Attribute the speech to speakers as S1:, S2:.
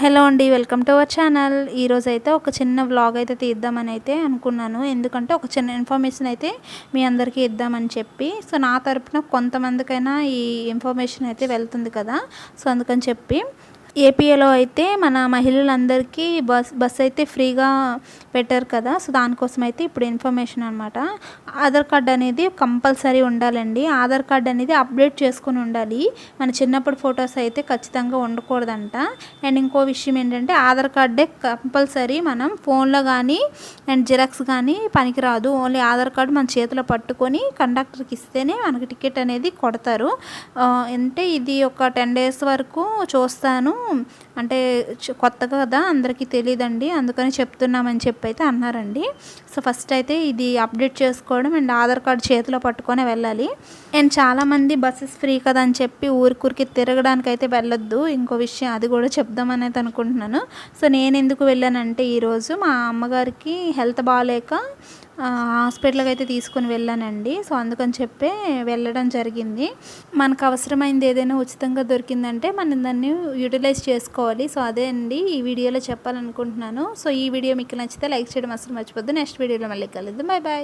S1: Hello అండి, welcome to our channel. ఈరోజు అయితే ఒక చిన్న వ్లాగ్ అయితే తీద్దామని అయితే అనుకున్నాను. ఎందుకంటే ఒక చిన్న ఇన్ఫర్మేషన్ అయితే మీ అందరికీ ఇద్దామని చెప్పి. సో నా తరపున కొంతమందికైనా ఈ ఇన్ఫర్మేషన్ అయితే వెళ్తుంది కదా, సో అందుకని చెప్పి ఏపీలో అయితే మన మహిళలందరికీ బస్ అయితే ఫ్రీగా పెట్టారు కదా. సో దానికోసం అయితే ఇప్పుడు ఇన్ఫర్మేషన్ అనమాట. ఆధార్ కార్డ్ అనేది కంపల్సరీ ఉండాలండి. ఆధార్ కార్డ్ అనేది అప్డేట్ చేసుకొని ఉండాలి. మన చిన్నప్పుడు ఫొటోస్ అయితే ఖచ్చితంగా ఉండకూడదంట. అండ్ ఇంకో విషయం ఏంటంటే ఆధార్ కార్డే కంపల్సరీ. మనం ఫోన్లో కానీ అండ్ జిరాక్స్ కానీ పనికిరాదు. ఓన్లీ ఆధార్ కార్డు మన చేతిలో పట్టుకొని కండక్టర్కి ఇస్తేనే మనకి టికెట్ అనేది కొడతారు. అంటే ఇది ఒక 10 days వరకు చూస్తాను, అంటే కొత్తగా కదా అందరికీ తెలియదండి, అందుకని చెప్తున్నామని చెప్పి అయితే అన్నారండి. సో ఫస్ట్ అయితే ఇది అప్డేట్ చేసుకోవడం అండ్ ఆధార్ కార్డు చేతిలో పట్టుకొని వెళ్ళాలి. అండ్ చాలామంది బస్సెస్ ఫ్రీ కదా అని చెప్పి ఊరికి తిరగడానికి అయితే వెళ్ళొద్దు. ఇంకో విషయం అది కూడా చెప్దామని అయితే అనుకుంటున్నాను. సో నేను ఎందుకు వెళ్ళానంటే ఈరోజు మా అమ్మగారికి హెల్త్ బాగాలేక హాస్పిటల్కి అయితే తీసుకొని వెళ్ళానండి. సో అందుకని చెప్పి వెళ్ళడం జరిగింది. మనకు అవసరమైంది ఏదైనా ఉచితంగా దొరికిందంటే మనం దాన్ని యూటిలైజ్ చేసుకోవాలి. సో అదే అండి ఈ వీడియోలో చెప్పాలనుకుంటున్నాను. సో ఈ వీడియో మీకు నచ్చితే లైక్ చేయడం అసలు మర్చిపోద్దు. నెక్స్ట్ వీడియోలో మళ్ళీ కలుద్దాం. Bye bye.